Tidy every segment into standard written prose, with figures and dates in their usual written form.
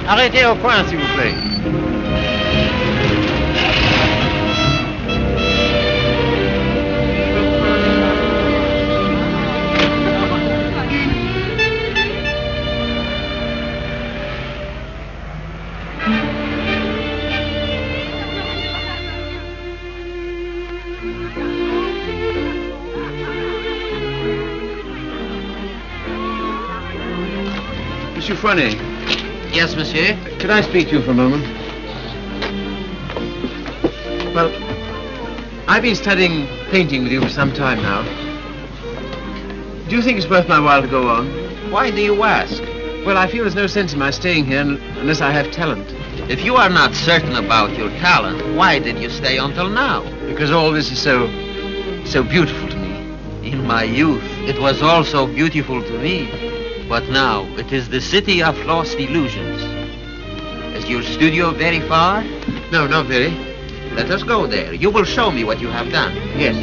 Arrêtez au coin, s'il vous plaît. Monsieur Fournet. Yes, monsieur? Could I speak to you for a moment? Well, I've been studying painting with you for some time now. Do you think it's worth my while to go on? Why do you ask? Well, I feel there's no sense in my staying here unless I have talent. If you are not certain about your talent, why did you stay until now? Because all this is so beautiful to me. In my youth, it was also beautiful to me. But now, it is the city of lost illusions. Is your studio very far? No, not very. Let us go there. You will show me what you have done. Yes.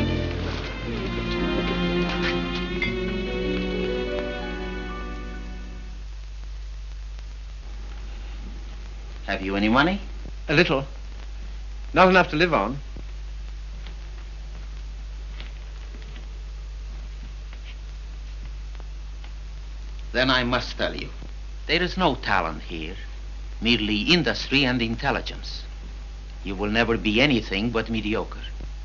Have you any money? A little. Not enough to live on. Then I must tell you, there is no talent here, merely industry and intelligence. You will never be anything but mediocre,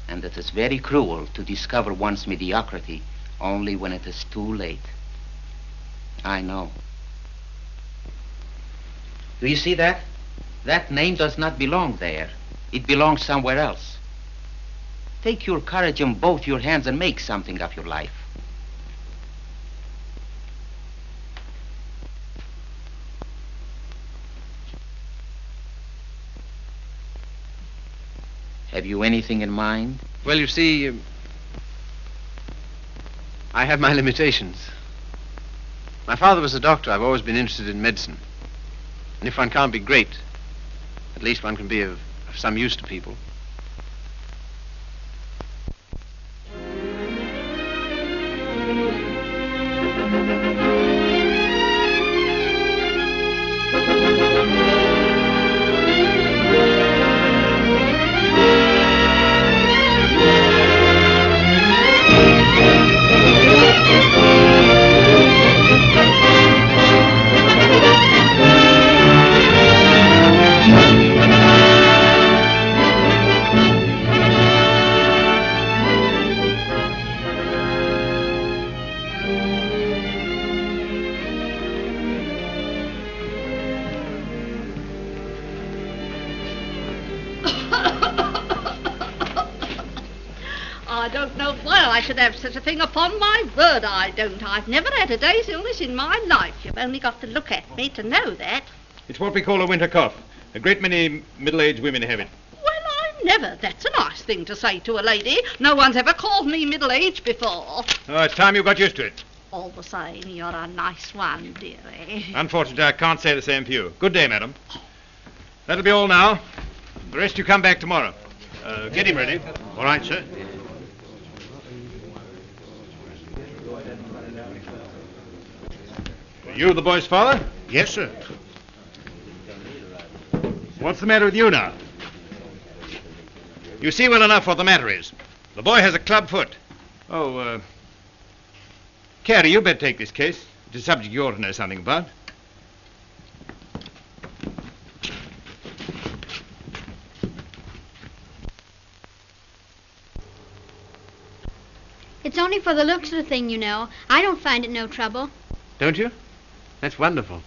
and it is very cruel to discover one's mediocrity only when it is too late. I know. Do you see that? That name does not belong there. It belongs somewhere else. Take your courage in both your hands and make something of your life. Have you anything in mind? Well, you see, I have my limitations. My father was a doctor. I've always been interested in medicine. And if one can't be great, at least one can be of some use to people. Have such a thing, upon my word I don't. I've never had a day's illness in my life. You've only got to look at me to know that. It's what we call a winter cough. A great many middle-aged women have it. Well, I never. That's a nice thing to say to a lady. No one's ever called me middle-aged before. Oh, it's time you got used to it. All the same, you're a nice one, dearie. Unfortunately, I can't say the same for you. Good day, madam. That'll be all now. The rest you come back tomorrow. Get him ready. All right, sir. You the boy's father? Yes, sir. What's the matter with you now? You see well enough what the matter is. The boy has a club foot. Oh, Carey, you better take this case. It's a subject you ought to know something about. It's only for the looks of the thing, you know. I don't find it no trouble. Don't you? That's wonderful.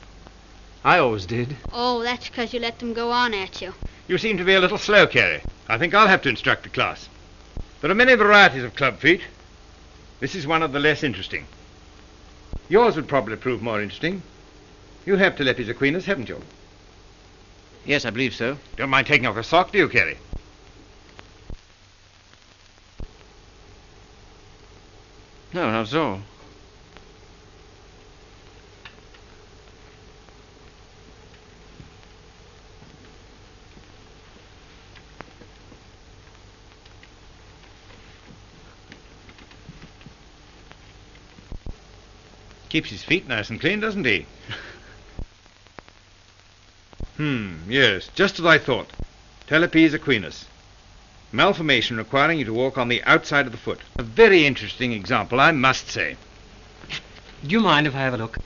I always did. Oh, that's because you let them go on at you. You seem to be a little slow, Carey. I think I'll have to instruct the class. There are many varieties of club feet. This is one of the less interesting. Yours would probably prove more interesting. You have Telepis equinus, haven't you? Yes, I believe so. Don't mind taking off a sock, do you, Carey? No, not at all. Keeps his feet nice and clean, doesn't he? Yes, just as I thought. Talipes equinus. Malformation requiring you to walk on the outside of the foot. A very interesting example, I must say. Do you mind if I have a look?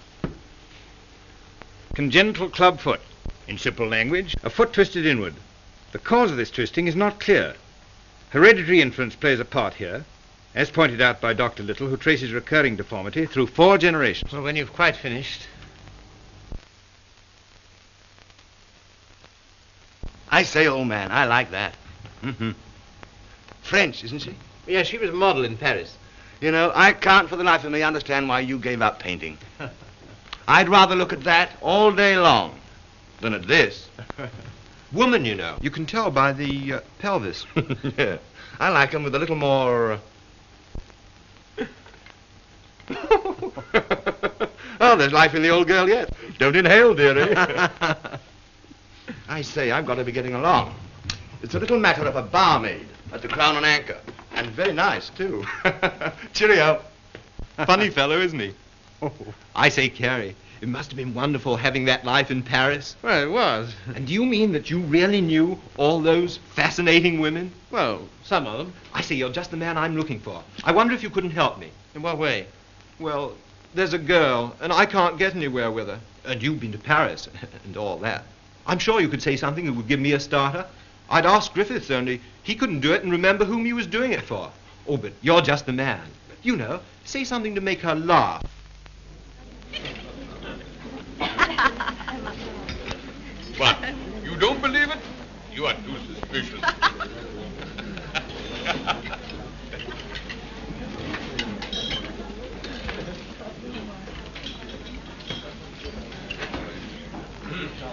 Congenital club foot. In simple language, a foot twisted inward. The cause of this twisting is not clear. Hereditary influence plays a part here, as pointed out by Dr. Little, who traces recurring deformity through 4 generations. Well, when you've quite finished. I say, old man, I like that. French, isn't she? Yeah, she was a model in Paris. You know, I can't for the life of me understand why you gave up painting. I'd rather look at that all day long than at this. Woman, you know. You can tell by the pelvis. Yeah. I like them with a little more... Oh, there's life in the old girl yet. Don't inhale, dearie. I say, I've got to be getting along. It's a little matter of a barmaid at the Crown and Anchor. And very nice, too. Cheerio. Funny fellow, isn't he? I say, Carey, it must have been wonderful having that life in Paris. Well, it was. And do you mean that you really knew all those fascinating women? Well, some of them. I say, you're just the man I'm looking for. I wonder if you couldn't help me. In what way? Well, there's a girl, and I can't get anywhere with her. And you've been to Paris and all that. I'm sure you could say something that would give me a starter. I'd ask Griffiths, only he couldn't do it and remember whom he was doing it for. Oh, but you're just the man. You know, say something to make her laugh. What? You don't believe it? You are too suspicious.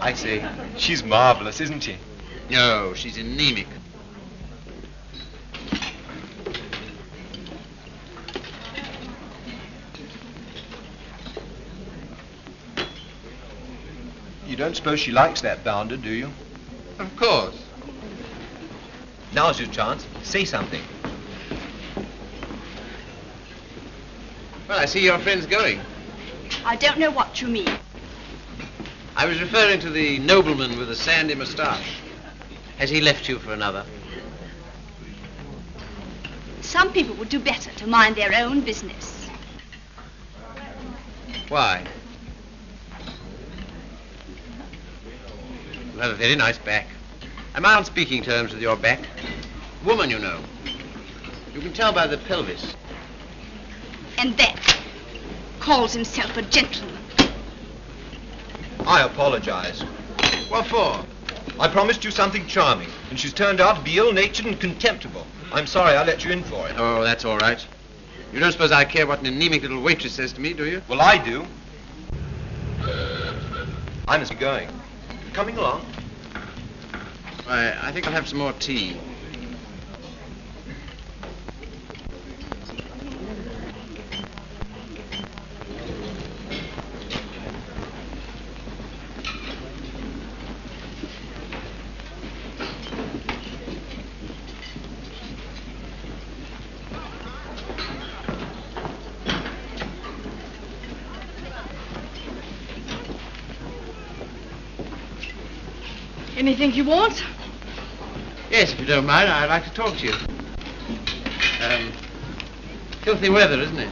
I say, she's marvelous, isn't she? No, she's anemic. You don't suppose she likes that bounder, do you? Of course. Now's your chance. Say something. Well, I see your friend's going. I don't know what you mean. I was referring to the nobleman with the sandy moustache. Has he left you for another? Some people would do better to mind their own business. Why? You have a very nice back. Am I on speaking terms with your back? Woman, you know. You can tell by the pelvis. And that calls himself a gentleman. I apologize. What for? I promised you something charming, and she's turned out to be ill-natured and contemptible. I'm sorry I let you in for it. Oh, that's all right. You don't suppose I care what an anemic little waitress says to me, do you? Well, I do. I must be going. Coming along? Why, I think I'll have some more tea. Anything you want? Yes, if you don't mind, I'd like to talk to you. Filthy weather, isn't it?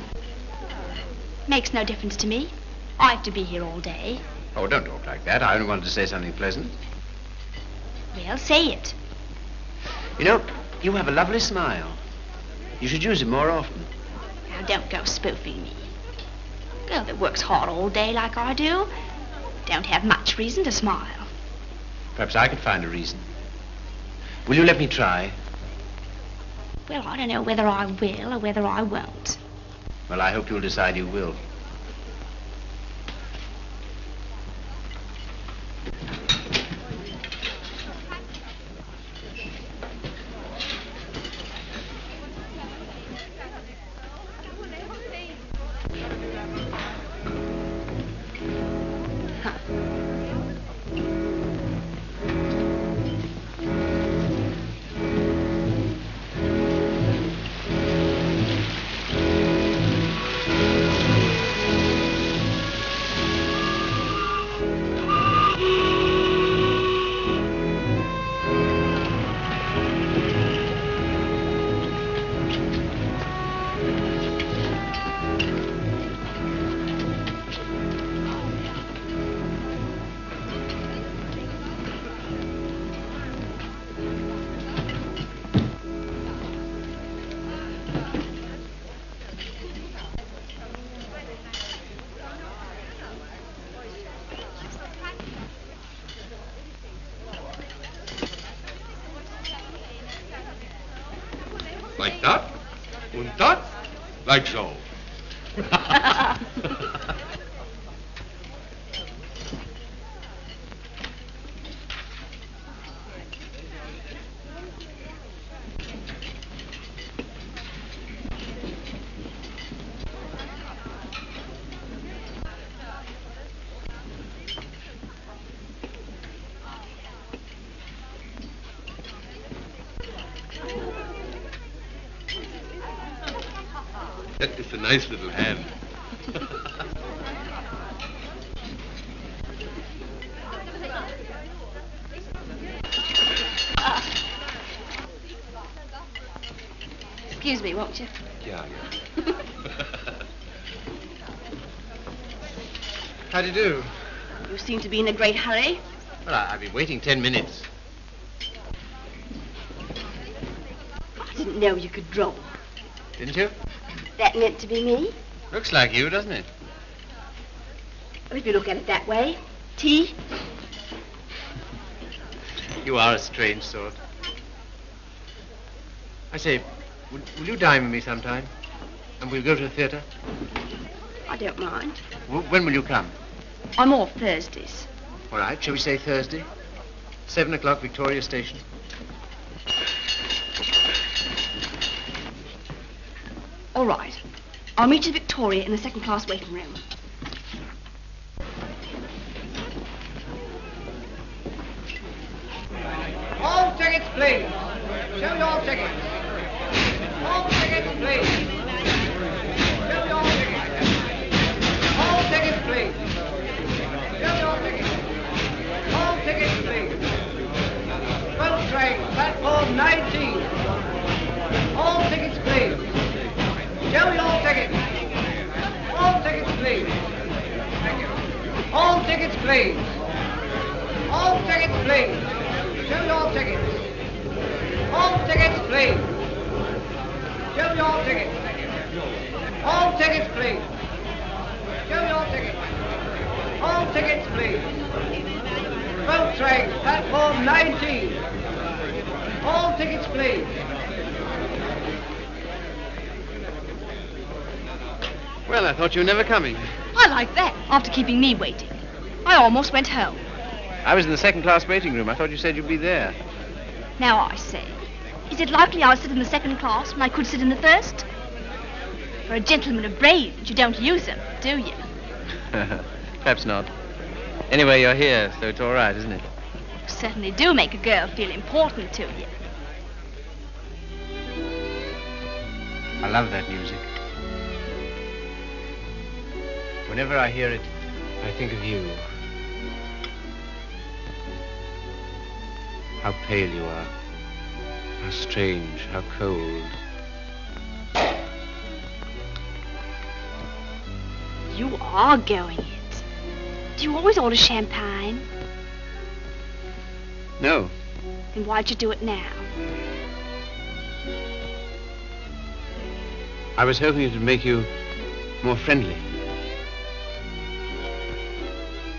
Makes no difference to me. I have to be here all day. Oh, don't talk like that. I only wanted to say something pleasant. Well, say it. You know, you have a lovely smile. You should use it more often. Now, don't go spoofing me. A girl that works hard all day like I do don't have much reason to smile. Perhaps I could find a reason. Will you let me try? Well, I don't know whether I will or whether I won't. Well, I hope you'll decide you will. Like that. And that. Like so. That is a nice little hand. Excuse me, won't you? Yeah. How do you do? You seem to be in a great hurry. Well, I've been waiting 10 minutes. I didn't know you could draw. Didn't you? That meant to be me? Looks like you, doesn't it? Well, if you look at it that way. Tea? You are a strange sort. I say, will you dine with me sometime? And we'll go to the theatre? I don't mind. When will you come? I'm off Thursdays. All right, shall we say Thursday? 7 o'clock, Victoria Station. All right. I'll meet you at Victoria in the second-class waiting room. All tickets, please. Show your tickets. All tickets, please. Show your tickets. All tickets, please. Show your tickets. All tickets, please. Boat train, platform 19. All tickets, please. Show your tickets. All tickets, please. Thank you. All tickets, please. All tickets, please. Show your tickets. All tickets, please. Show your tickets. All tickets, please. Show your tickets. All tickets, please. Boat train, platform 19. All tickets, please. Well, I thought you were never coming. I like that, after keeping me waiting. I almost went home. I was in the second-class waiting room. I thought you said you'd be there. Now I say, is it likely I'll sit in the second class when I could sit in the first? For a gentleman of brains, you don't use them, do you? Perhaps not. Anyway, you're here, so it's all right, isn't it? You certainly do make a girl feel important to you. I love that music. Whenever I hear it, I think of you. How pale you are. How strange, how cold. You are going it. Do you always order champagne? No. Then why'd you do it now? I was hoping it would make you more friendly.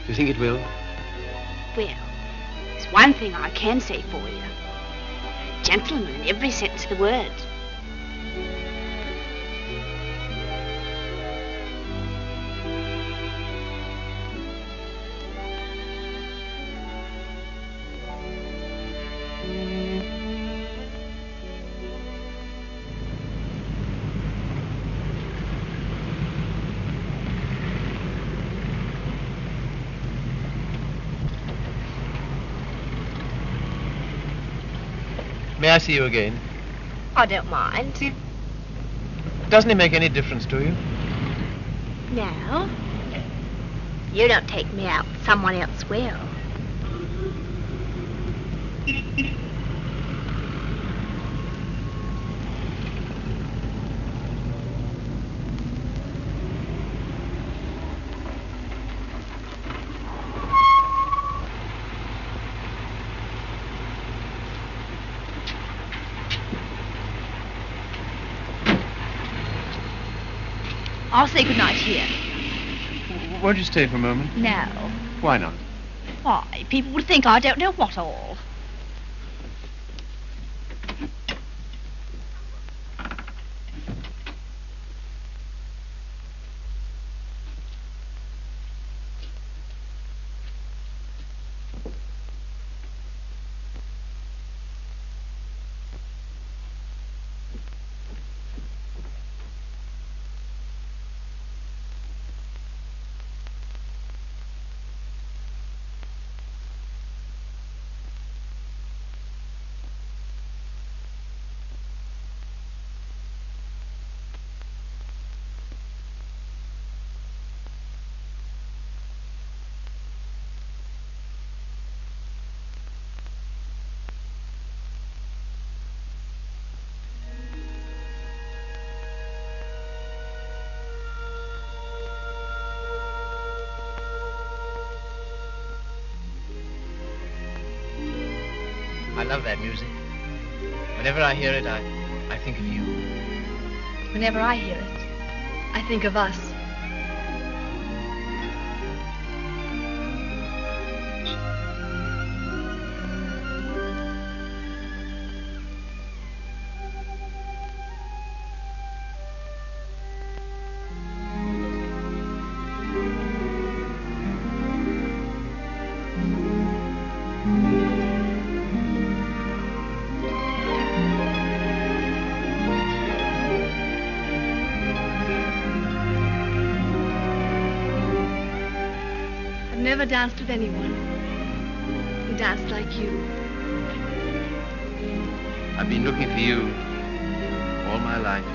Do you think it will? Well, there's one thing I can say for you. Gentleman in every sense of the word. May I see you again? I don't mind. Doesn't it make any difference to you? No. You don't take me out, someone else will. I'll say goodnight here. Won't you stay for a moment? No. Why not? Why, people would think I don't know what all. love that music. Whenever I hear it, I think of you. Whenever I hear it, I think of us. Never danced with anyone who danced like you. I've been looking for you all my life.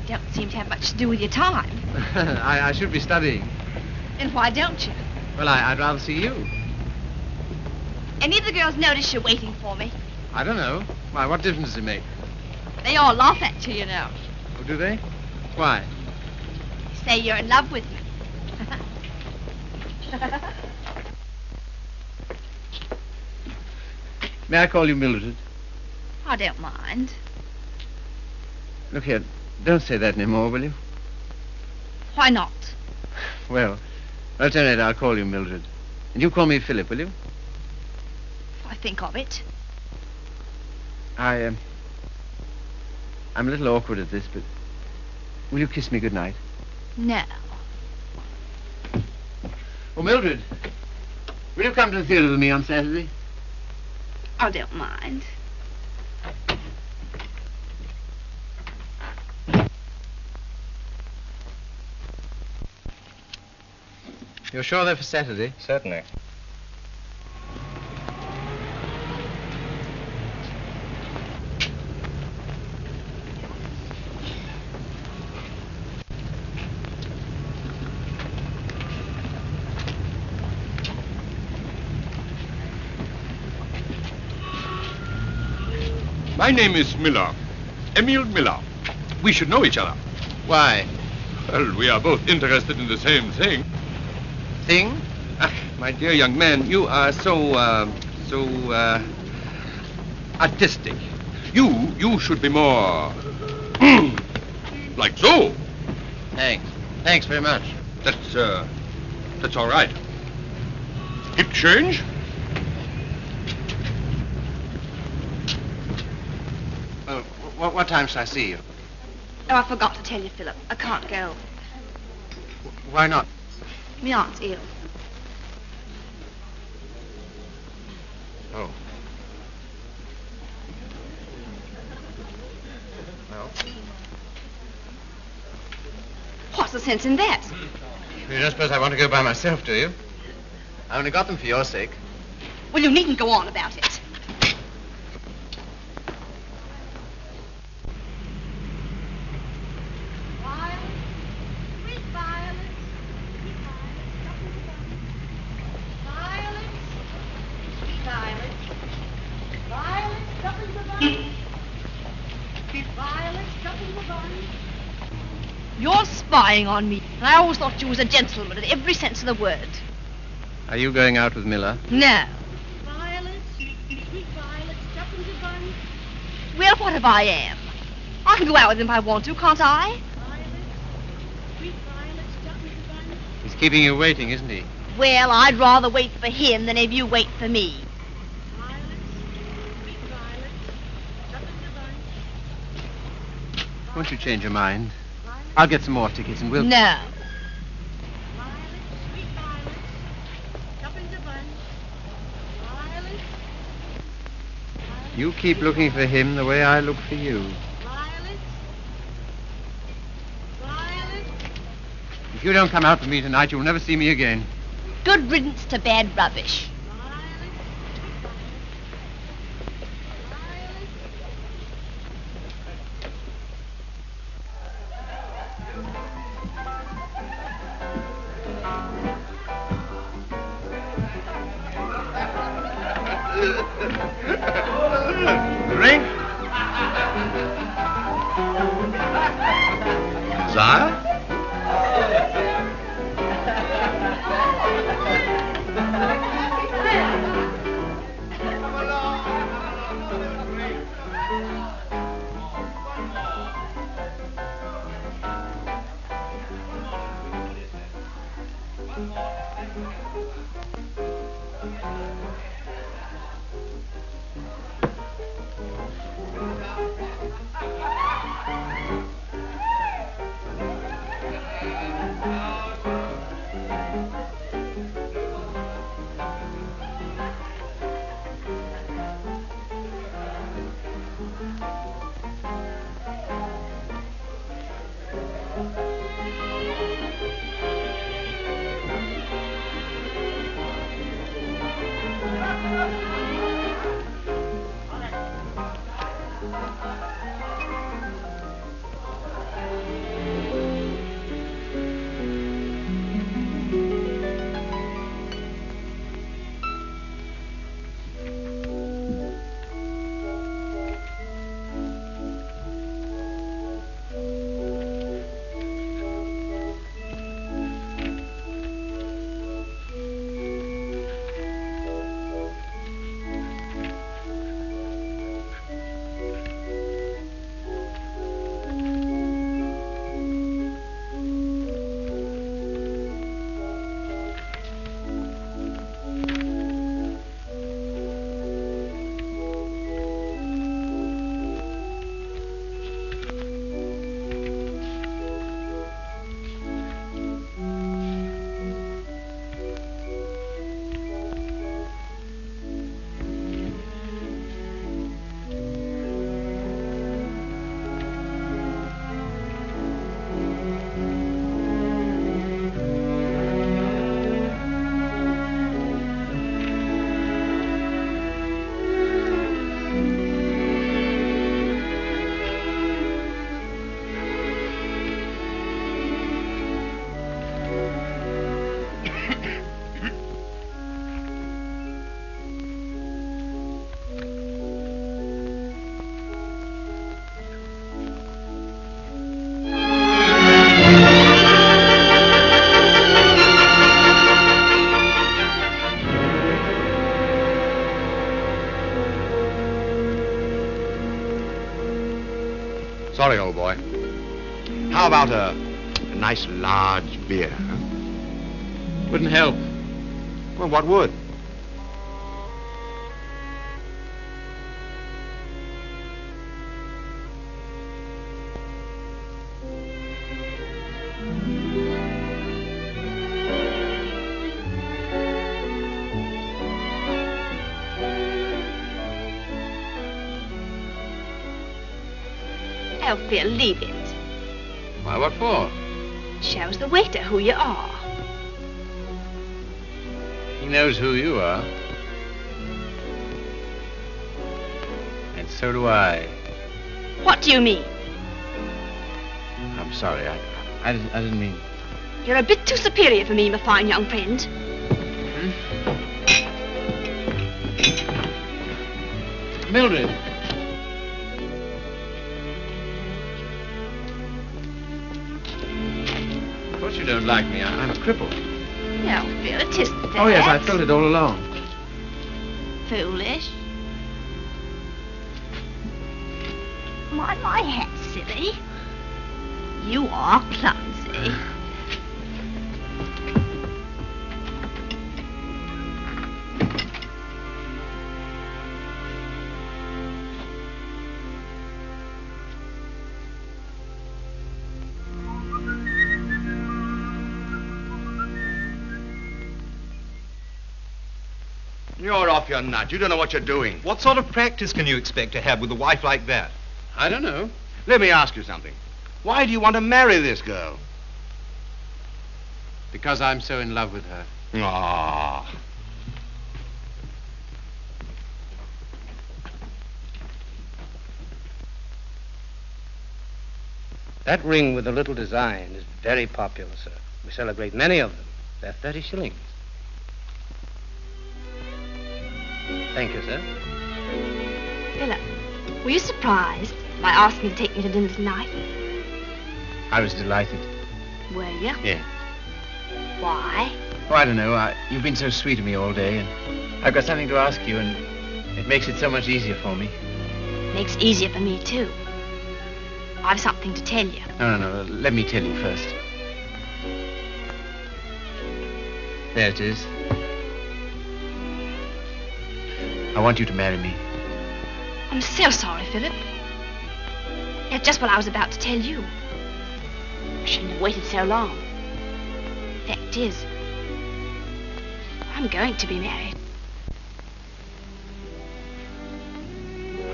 Don't seem to have much to do with your time. I should be studying. And why don't you? Well, I'd rather see you. Any of the girls notice you're waiting for me? I don't know. Why, what difference does it make? They all laugh at you, you know. Oh, do they? Why? Say you're in love with me. May I call you Mildred? I don't mind. Look here, don't say that anymore, will you? Why not? Well, at any rate, I'll call you Mildred. And you call me Philip, will you? I think of it. I'm a little awkward at this, but will you kiss me goodnight? No. Oh, Mildred, will you come to the theatre with me on Saturday? I don't mind. You're sure they're for Saturday? Certainly. My name is Miller. Emil Miller. We should know each other. Why? Well, we are both interested in the same thing. Thing? Ah, my dear young man, you are so artistic. You should be more like so. Thanks. Thanks very much. That's all right. Hip change? What time shall I see you? Oh, I forgot to tell you, Philip. I can't go. Why not? My aunt's ill. Oh. Well? What's the sense in that? You don't suppose I want to go by myself, do you? I only got them for your sake. Well, you needn't go on about it. You're spying on me. And I always thought you was a gentleman in every sense of the word. Are you going out with Miller? No. Violet, sweet Violet, stuck in the bun. Well, what if I am? I can go out with him if I want to, can't I? Violet, sweet Violet, stuck in the bun. He's keeping you waiting, isn't he? Well, I'd rather wait for him than have you wait for me. Violet, sweet Violet, stuck in the bun. Won't you change your mind? I'll get some more tickets and we'll... No. You keep looking for him the way I look for you. If you don't come out with me tonight, you'll never see me again. Good riddance to bad rubbish. Sire? Sorry, old boy. How about a nice large beer? Huh? Wouldn't help. Well, what would? Oh, Phil, leave it. Why, what for? Shows the waiter who you are. He knows who you are. And so do I. What do you mean? I'm sorry, I didn't mean... You're a bit too superior for me, my fine young friend. Mildred. Of course you don't like me. I'm a cripple. No, Phil, it isn't that. Oh, yes, I felt it all along. Foolish. Mind my hat, silly. You are clumsy. You're off your nut. You don't know what you're doing. What sort of practice can you expect to have with a wife like that? I don't know. Let me ask you something. Why do you want to marry this girl? Because I'm so in love with her. Ah. That ring with the little design is very popular, sir. We sell a great many of them. They're 30 shillings. Thank you, sir. Philip, were you surprised by asking me to take me to dinner tonight? I was delighted. Were you? Yeah. Why? Oh, I don't know. You've been so sweet to me all day, and I've got something to ask you, and it makes it so much easier for me. Makes it easier for me, too. I've something to tell you. No. Let me tell you first. There it is. I want you to marry me. I'm so sorry, Philip. That's just what I was about to tell you. I shouldn't have waited so long. Fact is, I'm going to be married.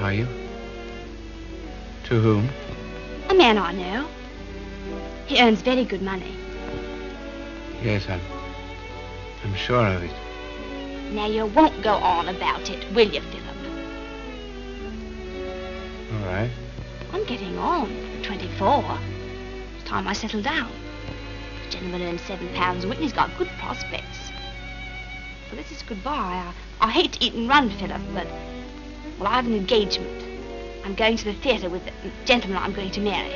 Are you? To whom? A man I know. He earns very good money. Yes, I'm sure of it. Now, you won't go on about it, will you, Philip? All right. I'm getting on. 24. It's time I settle down. The gentleman earns £7 a week and he's got good prospects. Well, this is goodbye. I hate to eat and run, Philip, but... Well, I have an engagement. I'm going to the theatre with the gentleman I'm going to marry.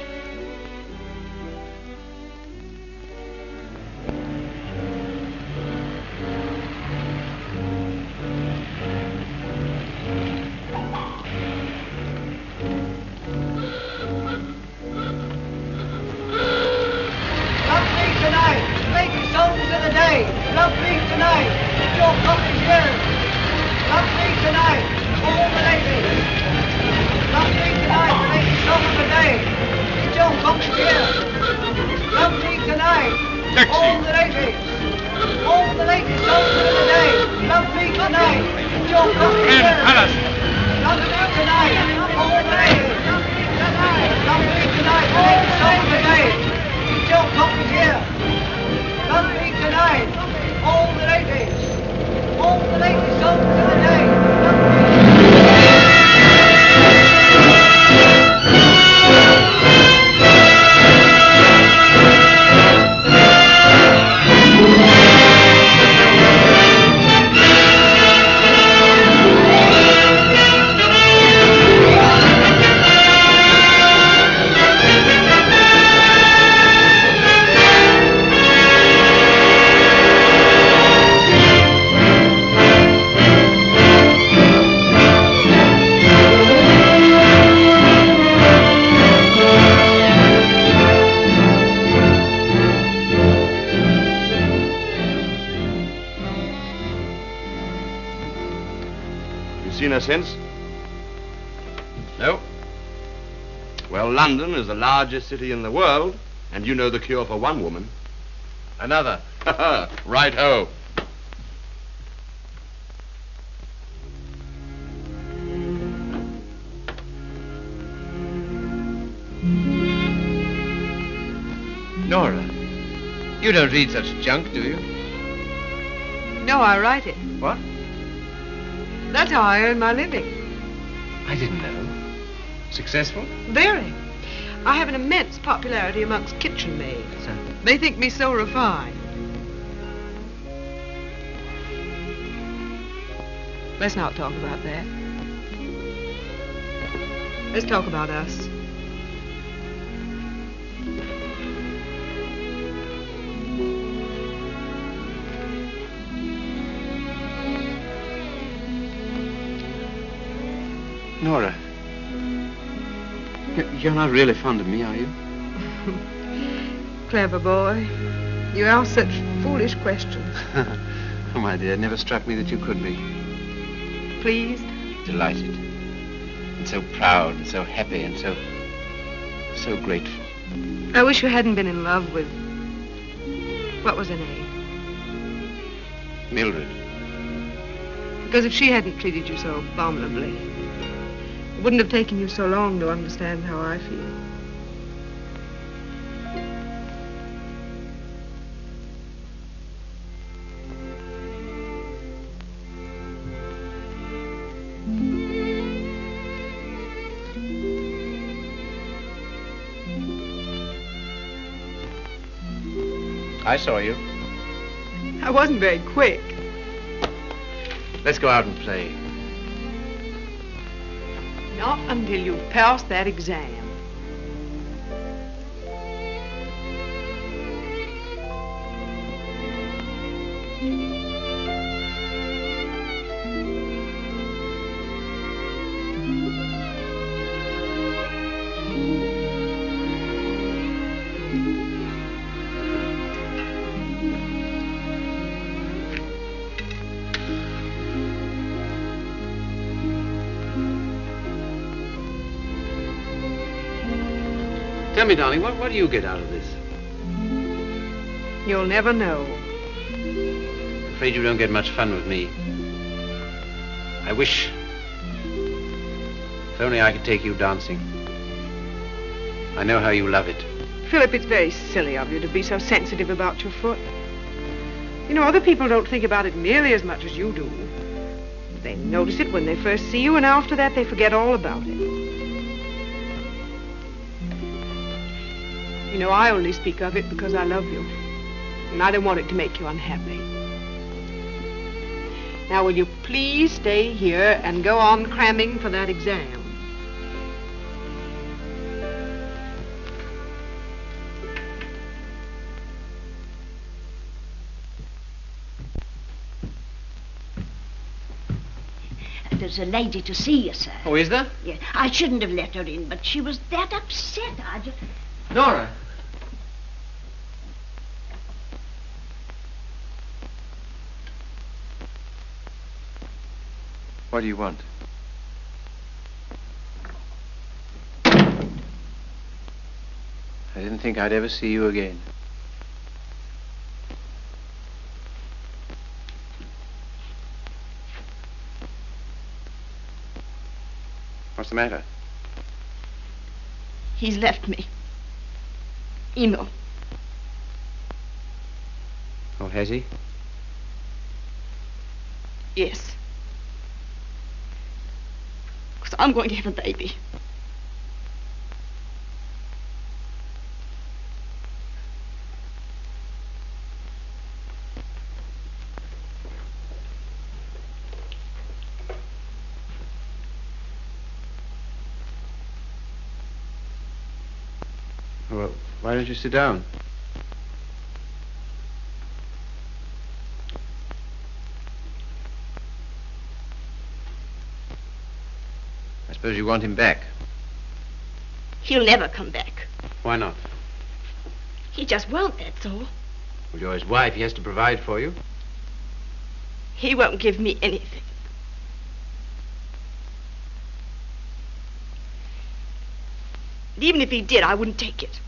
Seen her since? No. Well, London is the largest city in the world, and you know the cure for one woman. Another. Right-ho. Nora, you don't read such junk, do you? No, I write it. What? That's how I earn my living. I didn't know. Successful? Very. I have an immense popularity amongst kitchen maids. They think me so refined. Let's not talk about that. Let's talk about us. Nora, you're not really fond of me, are you? Clever boy. You ask such foolish questions. Oh, my dear, it never struck me that you could be. Pleased? Delighted. And so proud and so happy and so grateful. I wish you hadn't been in love with... What was her name? Mildred. Because if she hadn't treated you so abominably, it wouldn't have taken you so long to understand how I feel. I saw you. I wasn't very quick. Let's go out and play. Not until you've passed that exam. Tell me, darling, what do you get out of this? You'll never know. I'm afraid you don't get much fun with me. I wish... if only I could take you dancing. I know how you love it. Philip, it's very silly of you to be so sensitive about your foot. You know, other people don't think about it nearly as much as you do. They notice it when they first see you, and after that they forget all about it. You know, I only speak of it because I love you. And I don't want it to make you unhappy. Now, will you please stay here and go on cramming for that exam? There's a lady to see you, sir. Oh, is there? Yeah, I shouldn't have let her in, but she was that upset. I just... Nora. What do you want? I didn't think I'd ever see you again. What's the matter? He's left me. Eno. Oh, has he? Yes. Because I'm going to have a baby. Well, why don't you sit down? I suppose you want him back. He'll never come back. Why not? He just won't, that's all. Well, you're his wife. He has to provide for you. He won't give me anything. And even if he did, I wouldn't take it.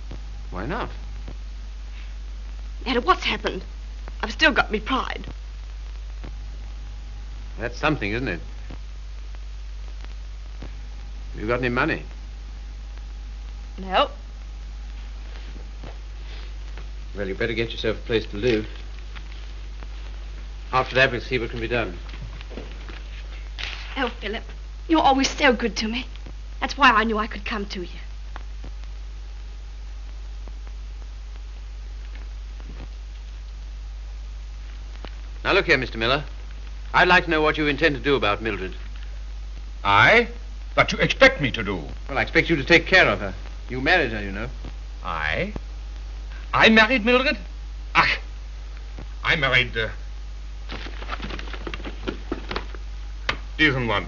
Why not? No matter what's happened, I've still got me pride. That's something, isn't it? Have you got any money? No. Well, you better get yourself a place to live. After that, we'll see what can be done. Oh, Philip, you're always so good to me. That's why I knew I could come to you. Now, look here, Mr. Miller. I'd like to know what you intend to do about Mildred. I? What you expect me to do? Well, I expect you to take care of her. You married her, you know. I? I married Mildred? Ach, I married, diesen one.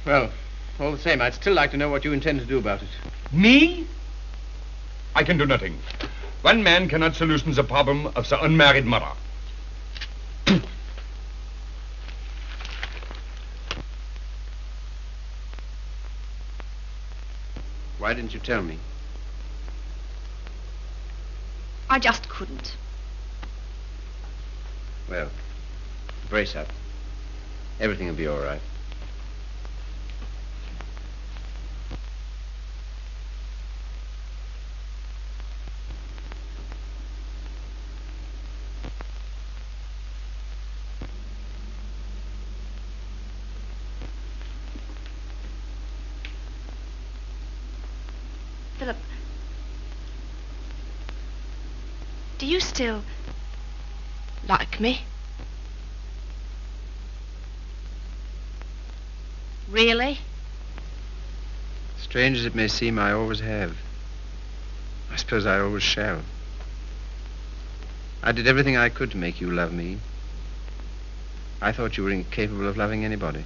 Well, all the same, I'd still like to know what you intend to do about it. Me? I can do nothing. One man cannot solution the problem of the unmarried mother. Why didn't you tell me? I just couldn't. Well, brace up. Everything will be all right. Philip, do you still like me? Really? Strange as it may seem, I always have. I suppose I always shall. I did everything I could to make you love me. I thought you were incapable of loving anybody.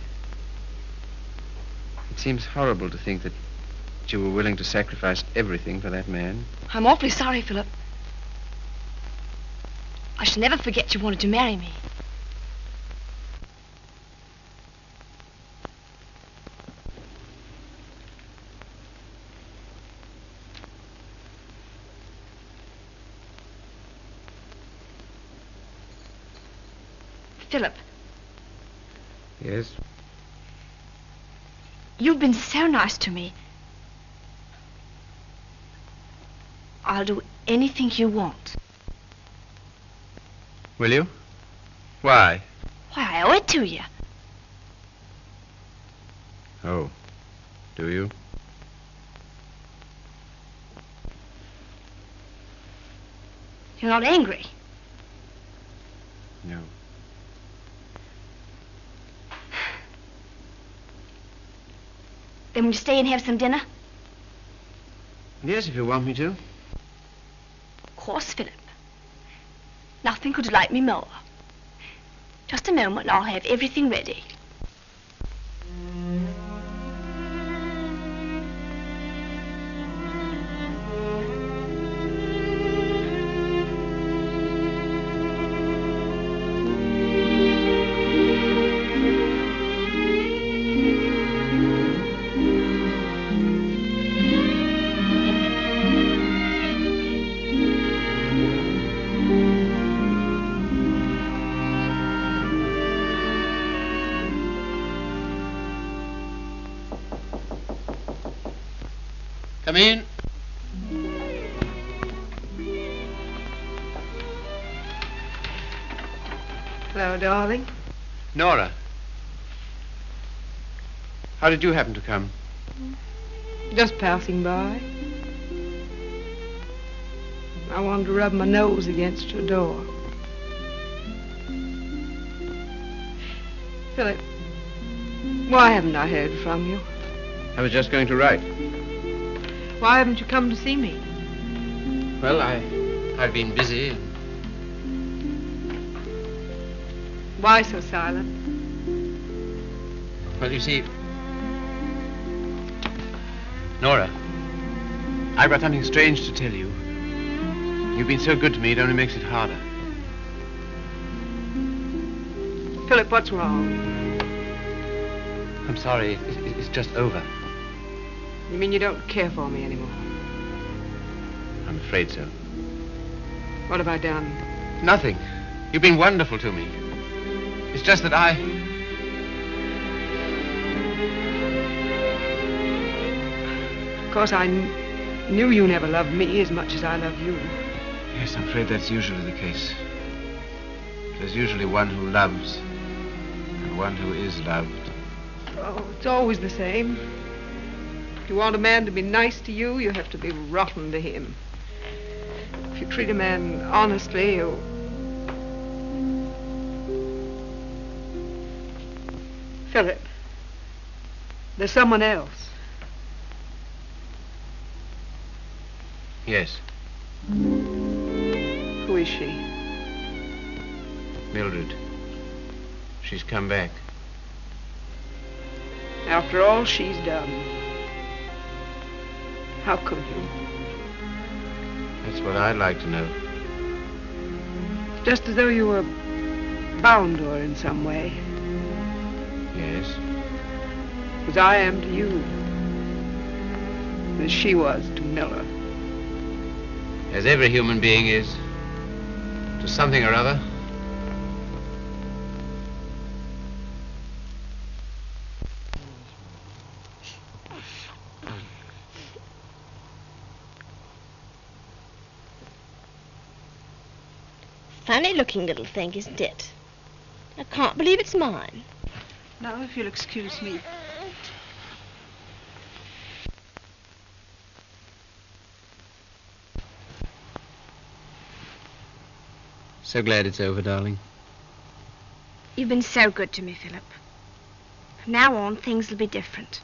It seems horrible to think that you were willing to sacrifice everything for that man. I'm awfully sorry, Philip. I shall never forget you wanted to marry me. Philip, Yes? you've been so nice to me. I'll do anything you want. Will you? Why? Why, I owe it to you. Oh, do you? You're not angry. No. Then will you stay and have some dinner? Yes, if you want me to. Of course, Philip. Nothing could delight me more. Just a moment and I'll have everything ready. Come in. Hello, darling. Nora. How did you happen to come? Just passing by. I wanted to rub my nose against your door. Philip, why haven't I heard from you? I was just going to write. Why haven't you come to see me? Well, I've been busy. Why so silent? Well, you see, Nora, I've got something strange to tell you. You've been so good to me, it only makes it harder. Philip, what's wrong? I'm sorry, it's just over. You mean you don't care for me anymore? I'm afraid so. What have I done? Nothing. You've been wonderful to me. It's just that Of course, I knew you never loved me as much as I love you. Yes, I'm afraid that's usually the case. There's usually one who loves and one who is loved. Oh, it's always the same. If you want a man to be nice to you, you have to be rotten to him. If you treat a man honestly, you... Philip, there's someone else. Yes, Who is she? Mildred. She's come back. After all she's done. How could you? That's what I'd like to know. It's just as though you were bound to her in some way. Yes. As I am to you. As she was to Miller. As every human being is to something or other. Funny looking little thing, isn't it? I can't believe it's mine. Now, if you'll excuse me. So glad it's over, darling. You've been so good to me, Philip. From now on, things will be different.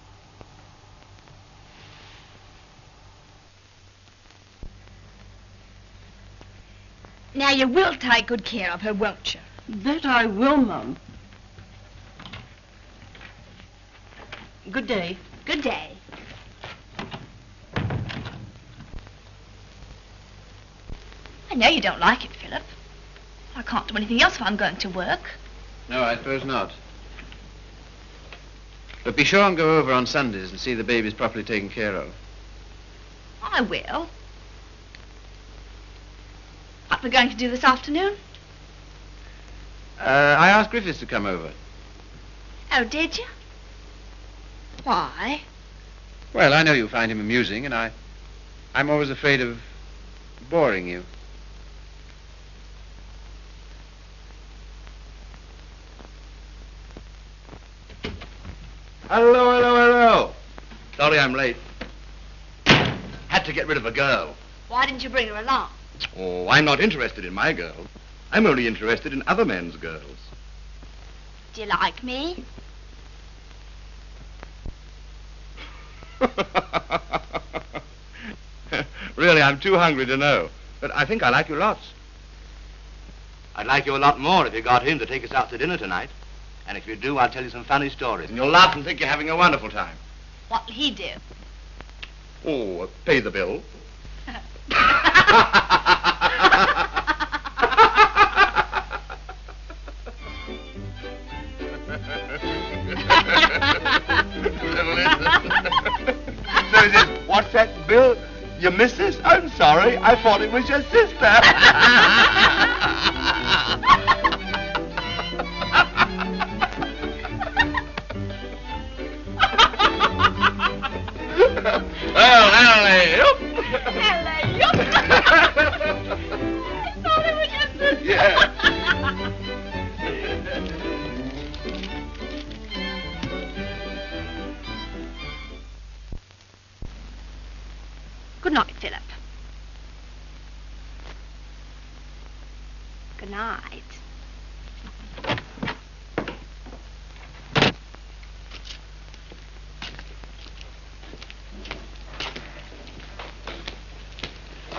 Now you will take good care of her, won't you? That I will, Mum. Good day. Good day. I know you don't like it, Philip. I can't do anything else if I'm going to work. No, I suppose not. But be sure and go over on Sundays and see the babies properly taken care of. I will. What we're going to do this afternoon? I asked Griffiths to come over. Oh, did you? Why? Well, I know you find him amusing, and I'm always afraid of boring you. Hello. Sorry I'm late. Had to get rid of a girl. Why didn't you bring her along? Oh, I'm not interested in my girls. I'm only interested in other men's girls. Do you like me? Really, I'm too hungry to know. But I think I like you lots. I'd like you a lot more if you got him to take us out to dinner tonight. And if you do, I'll tell you some funny stories. And you'll laugh and think you're having a wonderful time. What'll he do? Oh, pay the bill. So he says, what's that bill? Your missus? I'm sorry. I thought it was your sister. Well, hello. Yeah. Good night, Philip. Good night.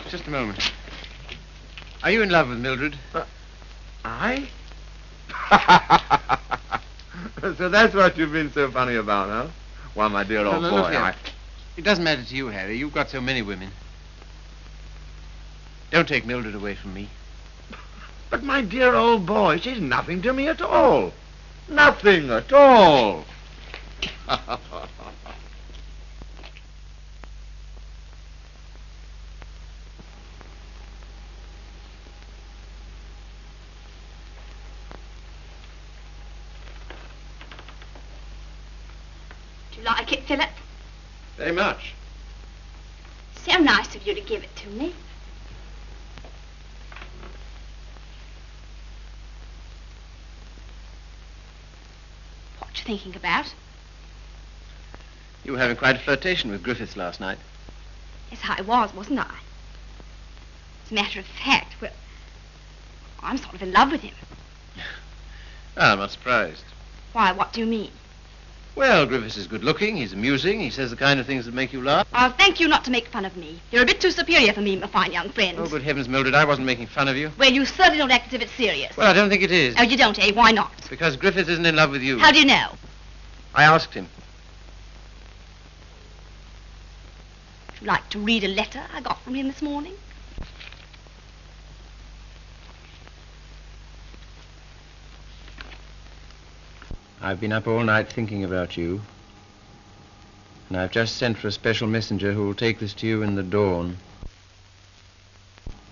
Just a moment. Are you in love with Mildred? I? So that's what you've been so funny about, huh? Well, my dear old No, boy, look here. It doesn't matter to you, Harry. You've got so many women. Don't take Mildred away from me. But my dear old boy, she's nothing to me at all. Nothing at all. Do you like it, Philip? Very much. So nice of you to give it to me. What you thinking about? You were having quite a flirtation with Griffiths last night. Yes, I was, wasn't I? As a matter of fact, well, I'm sort of in love with him. Ah, I'm not surprised. Why, what do you mean? Well, Griffiths is good looking, he's amusing, he says the kind of things that make you laugh. I'll thank you not to make fun of me. You're a bit too superior for me, my fine young friend. Oh, good heavens, Mildred, I wasn't making fun of you. Well, you certainly don't act as if it's serious. Well, I don't think it is. Oh, you don't, eh? Why not? Because Griffiths isn't in love with you. How do you know? I asked him. Would you like to read a letter I got from him this morning? I've been up all night thinking about you. And I've just sent for a special messenger who will take this to you in the dawn.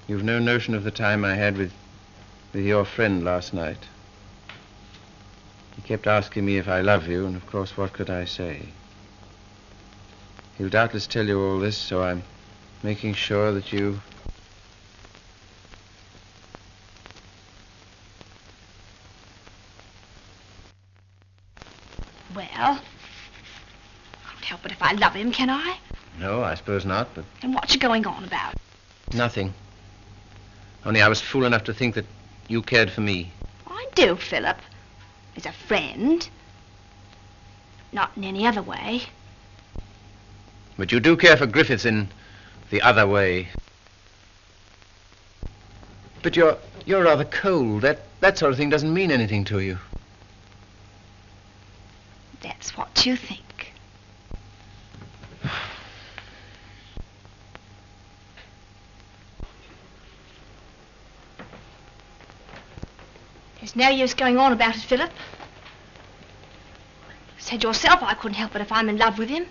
You've no notion of the time I had with your friend last night. He kept asking me if I love you, and of course, what could I say? He'll doubtless tell you all this, so I'm making sure that you... Well, I can't help it if I love him, can I? No, I suppose not, but... And what you going on about? Nothing. Only I was fool enough to think that you cared for me. I do, Philip. As a friend. Not in any other way. But you do care for Griffiths in the other way. But you're rather cold. That sort of thing doesn't mean anything to you. That's what you think. There's no use going on about it, Philip. You said yourself I couldn't help it if I'm in love with him.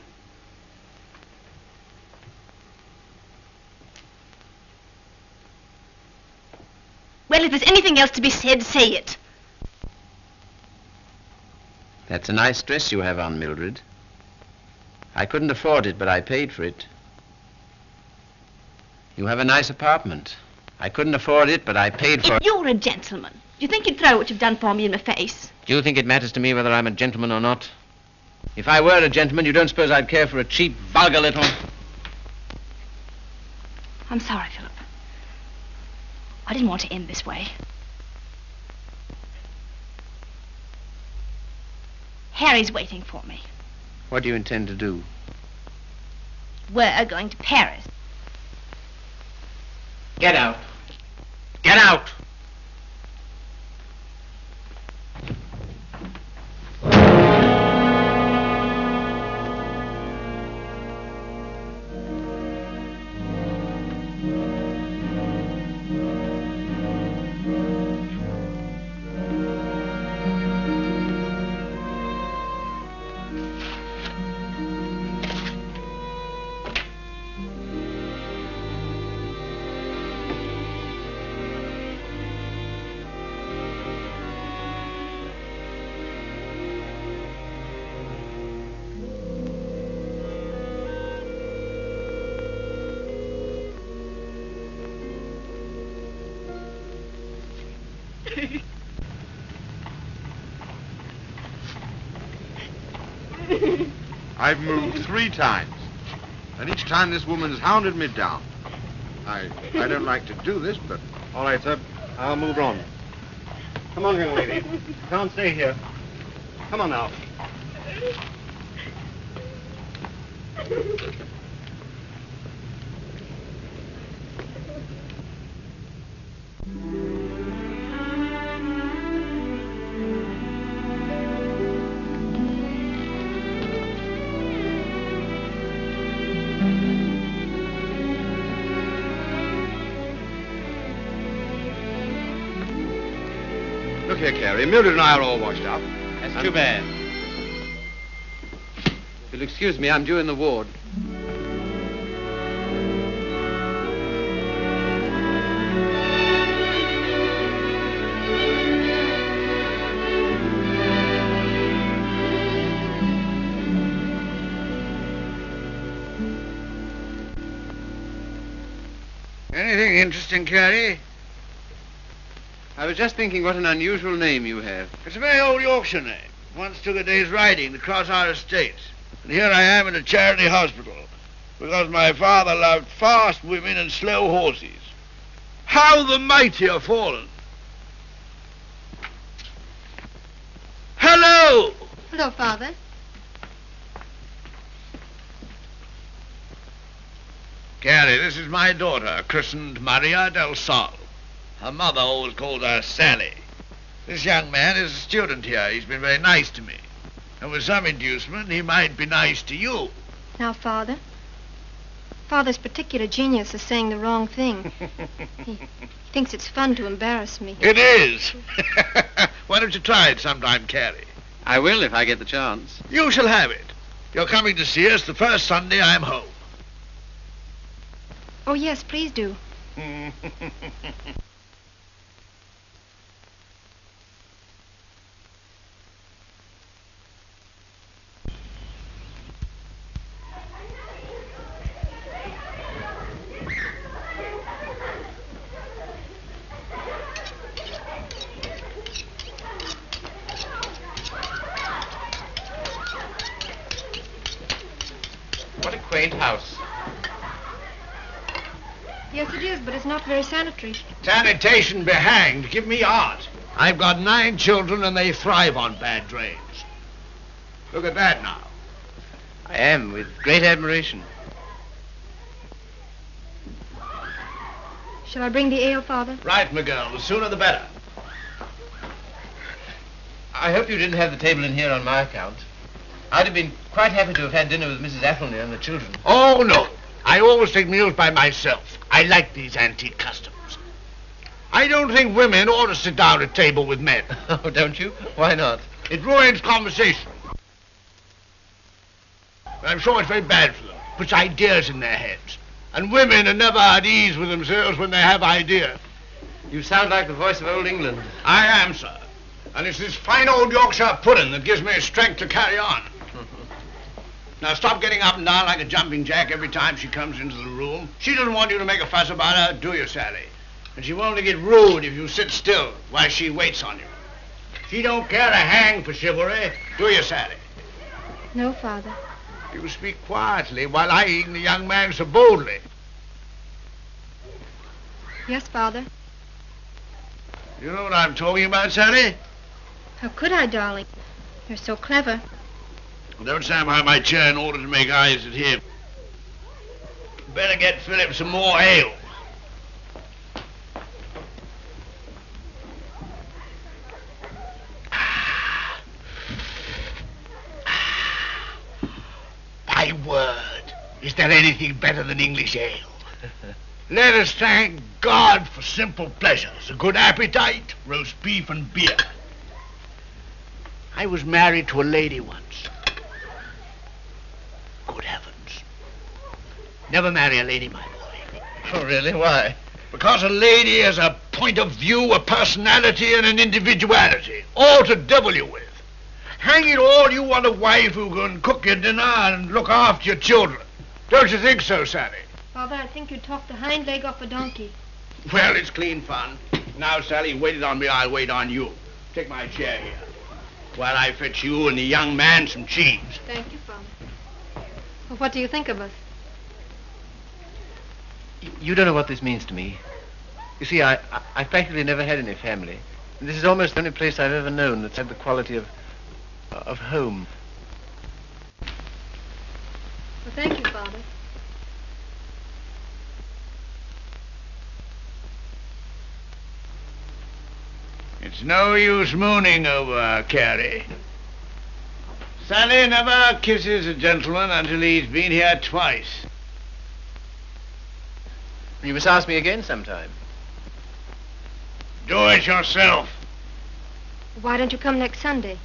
Well, if there's anything else to be said, say it. That's a nice dress you have on, Mildred. I couldn't afford it, but I paid for it. You have a nice apartment. I couldn't afford it, but I paid for it. If you're a gentleman, do you think you'd throw what you've done for me in the face? Do you think it matters to me whether I'm a gentleman or not? If I were a gentleman, you don't suppose I'd care for a cheap, vulgar little... I'm sorry, Philip. I didn't want to end this way. Harry's waiting for me. What do you intend to do? We're going to Paris. Get out. Get out! I've moved 3 times, and each time this woman has hounded me down. I don't like to do this, but... All right, sir. I'll move on. Come on, young lady. You can't stay here. Come on now. Look here, Carey. Mildred and I are all washed up. That's too bad. If you'll excuse me, I'm due in the ward. Anything interesting, Carey? I was just thinking what an unusual name you have. It's a very old Yorkshire name. Once took a day's riding across our estates. And here I am in a charity hospital because my father loved fast women and slow horses. How the mighty are fallen. Hello! Hello, Father. Carey, this is my daughter, christened Maria del Sol. Her mother always called her Sally. This young man is a student here. He's been very nice to me. And with some inducement, he might be nice to you. Now, Father. Father's particular genius is saying the wrong thing. He thinks it's fun to embarrass me. It is. Why don't you try it sometime, Carey? I will if I get the chance. You shall have it. You're coming to see us the first Sunday I'm home. Oh, yes, please do. What a quaint house. Yes, it is, but it's not very sanitary. Sanitation be hanged. Give me art. I've got 9 children and they thrive on bad drains. Look at that now. I am, with great admiration. Shall I bring the ale, Father? Right, my girl. The sooner the better. I hope you didn't have the table in here on my account. I'd have been quite happy to have had dinner with Mrs. Athelney and the children. Oh, no. I always take meals by myself. I like these antique customs. I don't think women ought to sit down at table with men. Oh, don't you? Why not? It ruins conversation. I'm sure it's very bad for them. Puts ideas in their heads. And women are never at ease with themselves when they have ideas. You sound like the voice of old England. I am, sir. And it's this fine old Yorkshire pudding that gives me strength to carry on. Now stop getting up and down like a jumping jack every time she comes into the room. She doesn't want you to make a fuss about her, do you, Sally? And she won't only get rude if you sit still while she waits on you. She don't care a hang for chivalry, do you, Sally? No, Father. You speak quietly while eyeing the young man so boldly. Yes, Father. You know what I'm talking about, Sally? How could I, darling? You're so clever. Don't stand behind my chair in order to make eyes at him. Better get Philip some more ale. My word, is there anything better than English ale? Let us thank God for simple pleasures, a good appetite, roast beef and beer. I was married to a lady once. Good heavens. Never marry a lady, my boy. Oh, really? Why? Because a lady has a point of view, a personality, and an individuality, all to devil you with. Hang it all, you want a wife who can cook your dinner and look after your children. Don't you think so, Sally? Father, I think you talked the hind leg off a donkey. Well, it's clean fun. Now, Sally, you waited on me, I'll wait on you. Take my chair here, while I fetch you and the young man some cheese. Thank you, Father. Well, what do you think of us? You don't know what this means to me. You see, I practically never had any family. And this is almost the only place I've ever known that's had the quality of home. Well, thank you, Father. It's no use mooning over Carey. Sally never kisses a gentleman until he's been here twice. You must ask me again sometime. Do it yourself. Why don't you come next Sunday?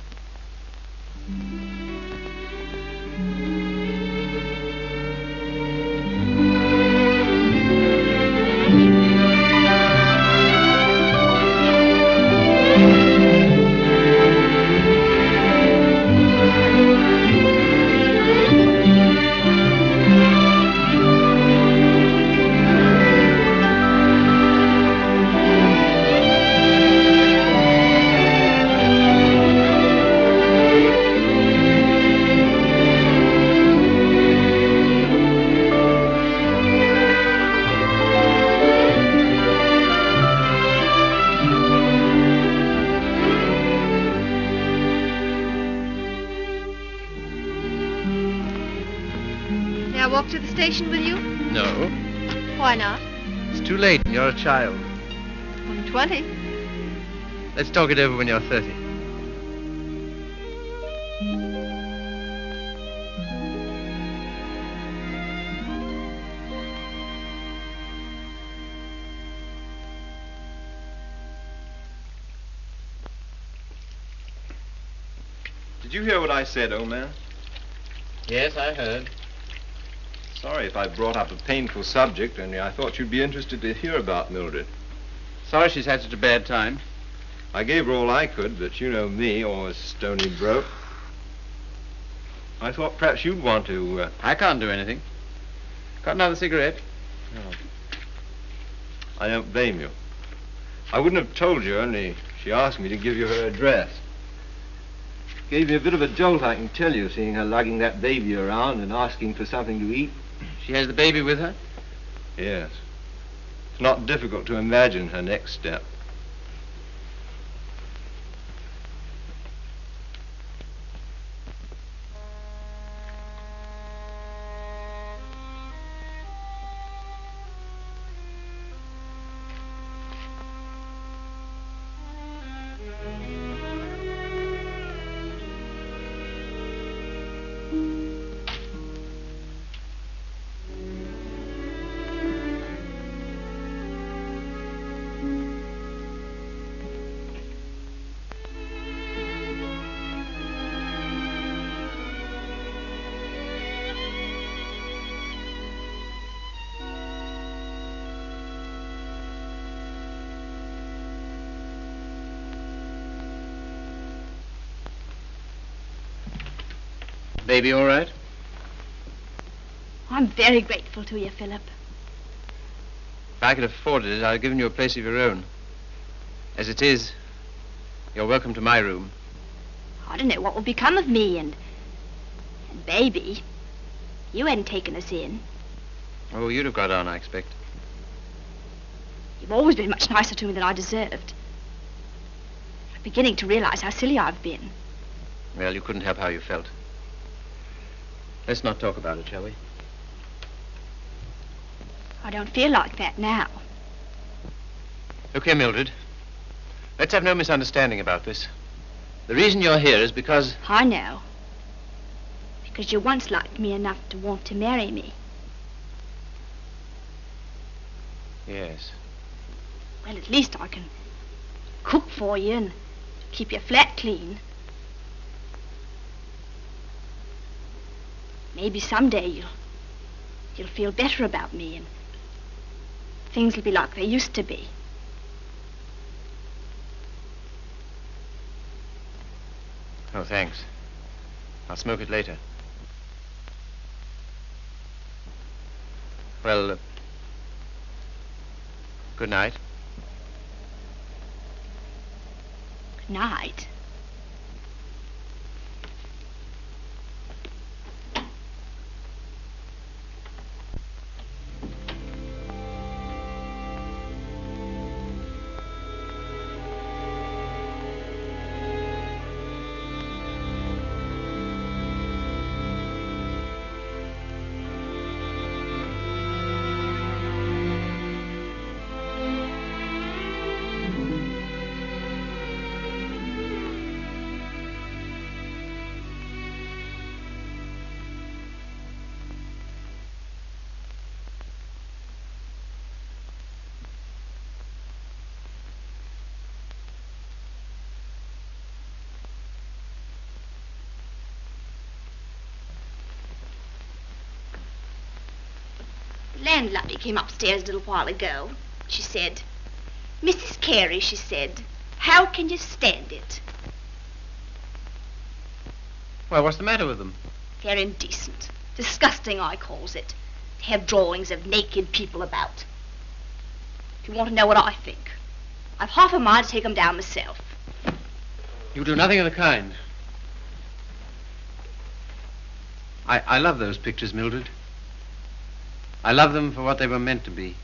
To the station with you? No. Why not? It's too late. You're a child. I'm 20. Let's talk it over when you're 30. Did you hear what I said, old man? Yes, I heard. Sorry if I brought up a painful subject, only I thought you'd be interested to hear about Mildred. Sorry she's had such a bad time. I gave her all I could, but you know me, always stony broke. I thought perhaps you'd want to... I can't do anything. Got another cigarette? No. I don't blame you. I wouldn't have told you, only she asked me to give you her address. Gave me a bit of a jolt, I can tell you, seeing her lugging that baby around and asking for something to eat. She has the baby with her? Yes. It's not difficult to imagine her next step. Baby all right? I'm very grateful to you, Philip. If I could afford it, I'd have given you a place of your own. As it is, you're welcome to my room. I don't know what will become of me and Baby. You hadn't taken us in. Oh, you'd have got on, I expect. You've always been much nicer to me than I deserved. I'm beginning to realize how silly I've been. Well, you couldn't help how you felt. Let's not talk about it, shall we? I don't feel like that now. Look here, Mildred. Let's have no misunderstanding about this. The reason you're here is because... I know. Because you once liked me enough to want to marry me. Yes. Well, at least I can cook for you and keep your flat clean. Maybe someday you'll feel better about me and things will be like they used to be. Oh, thanks. I'll smoke it later. Well, good night. Good night. Landlady came upstairs a little while ago. She said, "Mrs. Carey," she said, "how can you stand it?" Well, what's the matter with them? They're indecent. Disgusting, I calls it. To have drawings of naked people about. If you want to know what I think, I've half a mind to take 'em down myself. You do nothing of the kind. I love those pictures, Mildred. I love them for what they were meant to be.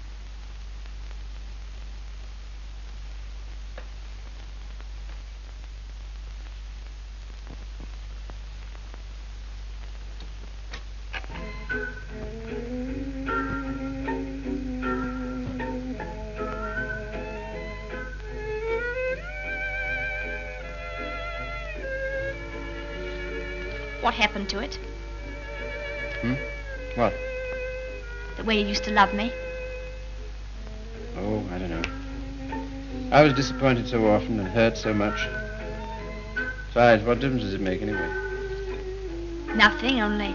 What happened to it? What? The way you used to love me? Oh, I don't know. I was disappointed so often and hurt so much. Besides, what difference does it make anyway? Nothing, only...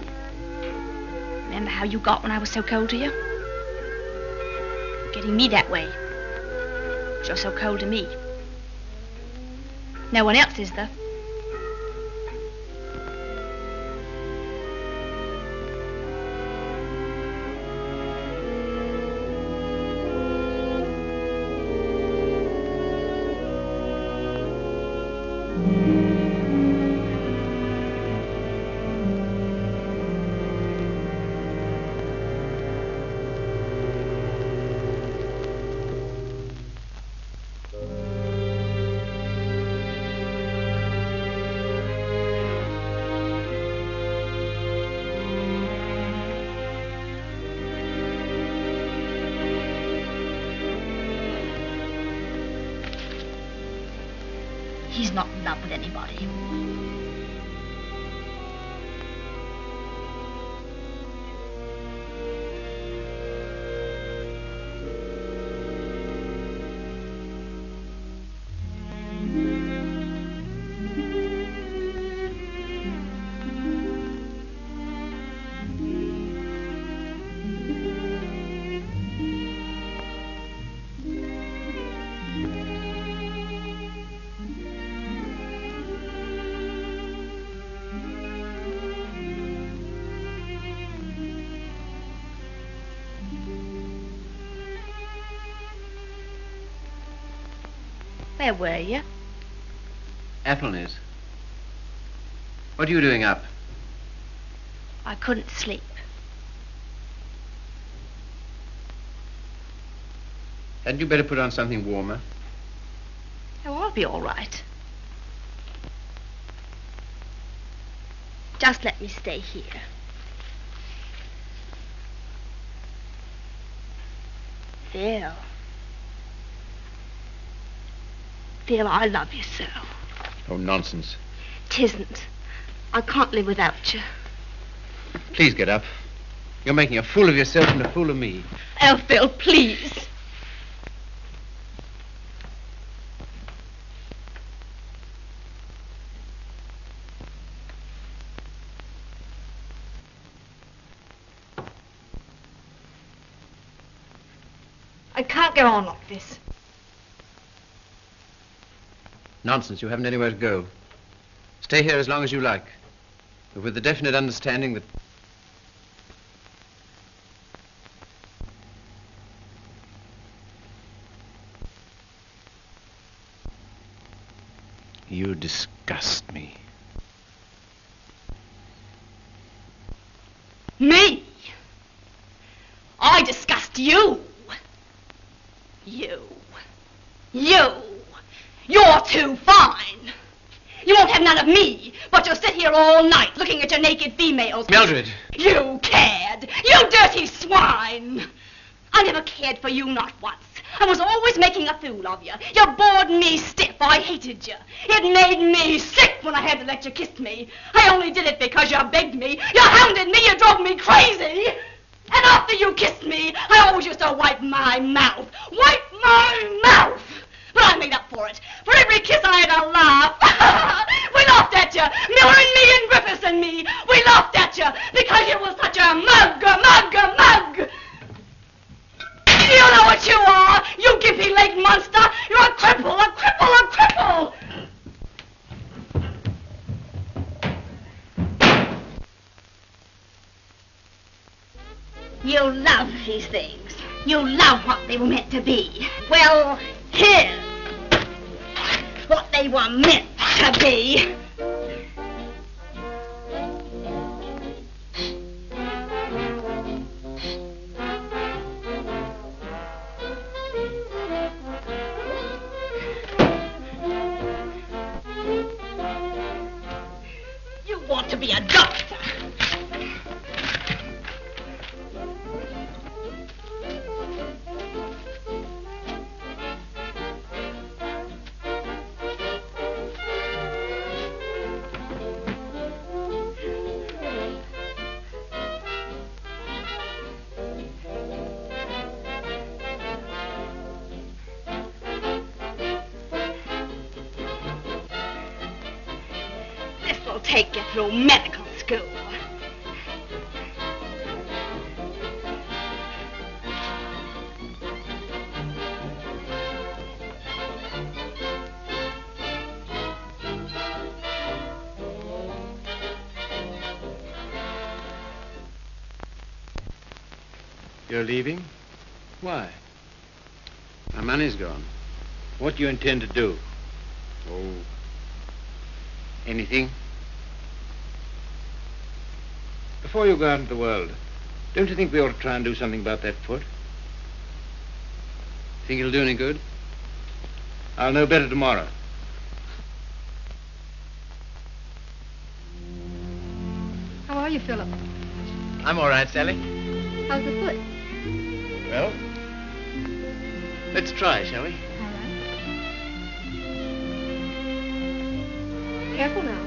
Remember how you got when I was so cold to you? Getting me that way. You're so cold to me. No one else is, though. He's not in love with anybody. Where were you? Athelney's. What are you doing up? I couldn't sleep. Hadn't you better put on something warmer? Oh, I'll be all right. Just let me stay here. Phil. Phil, I love you so. Oh, nonsense. 'Tisn't. I can't live without you. Please get up. You're making a fool of yourself and a fool of me. Oh, Phil, please. I can't go on like this. Nonsense. You haven't anywhere to go. Stay here as long as you like, but with the definite understanding that... You disgust me. Me? I disgust you. You. You're too fine. You won't have none of me, but you'll sit here all night looking at your naked females. Mildred! You cared. You dirty swine. I never cared for you, not once. I was always making a fool of you. You bored me stiff. I hated you. It made me sick when I had to let you kiss me. I only did it because you begged me. You hounded me. You drove me crazy. And after you kissed me, I always used to wipe my mouth. Wipe my mouth! But I made up for it. For every kiss I had to laugh. We laughed at you. Miller and me and Griffiths and me. We laughed at you because you were such a mug. You know what you are, you gimpy-legged monster. You're a cripple. You love these things. You love what they were meant to be. Well, here's what they were meant to be. You want to be a doctor. Take you through medical school. You're leaving? Why? My money's gone. What do you intend to do? Oh, anything. Before you go out into the world, don't you think we ought to try and do something about that foot? Think it'll do any good? I'll know better tomorrow. How are you, Philip? I'm all right, Sally. How's the foot? Well, let's try, shall we? All right. Careful now.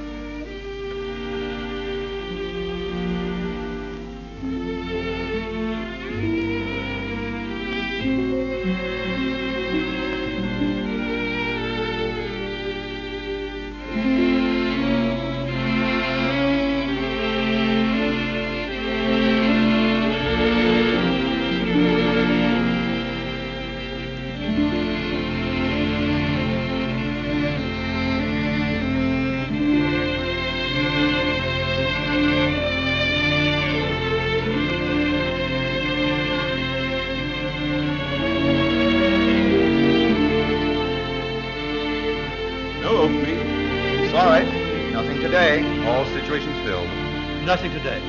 Nothing today.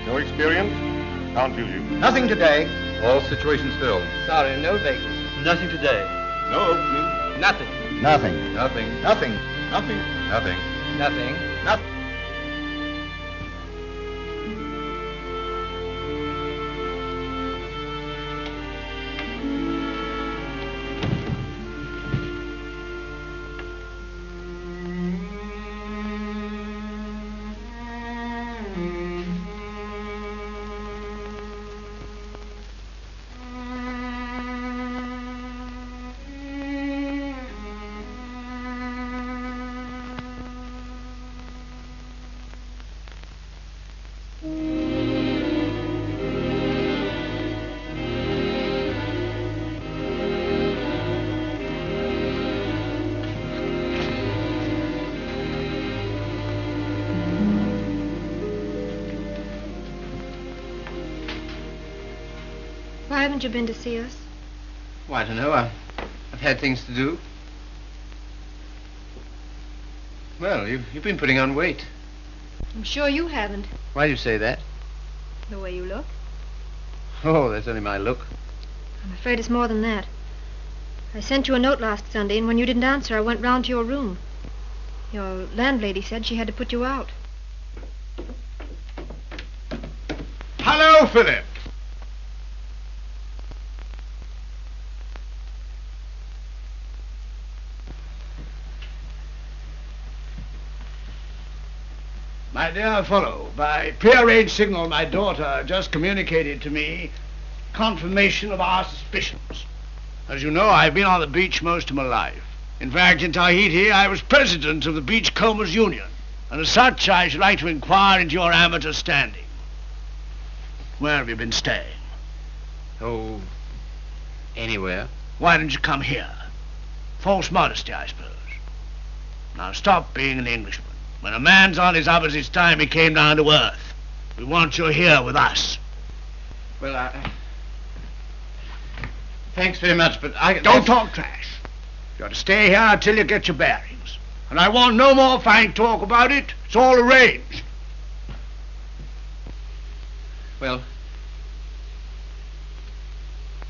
No experience? Can't use you. Nothing today. All situations filled. Sorry, no vacancy. Nothing today. No opening. Nothing. Nothing. Nothing. Nothing. Nothing. Nothing. Nothing. Nothing. Why haven't you been to see us? Oh, I don't know. I've had things to do. Well, you've been putting on weight. I'm sure you haven't. Why do you say that? The way you look. Oh, that's only my look. I'm afraid it's more than that. I sent you a note last Sunday, and when you didn't answer, I went round to your room. Your landlady said she had to put you out. Hello, Philip. My dear fellow, by prearranged signal, my daughter just communicated to me confirmation of our suspicions. As you know, I've been on the beach most of my life. In fact, in Tahiti, I was president of the Beachcombers Union, and as such, I should like to inquire into your amateur standing. Where have you been staying? Oh, anywhere. Why didn't you come here? False modesty, I suppose. Now stop being an Englishman. When a man's on his uppers, it's time he came down to earth. We want you here with us. Well, thanks very much, but I... Don't talk trash. You're to stay here until you get your bearings. And I want no more fine talk about it. It's all arranged. Well,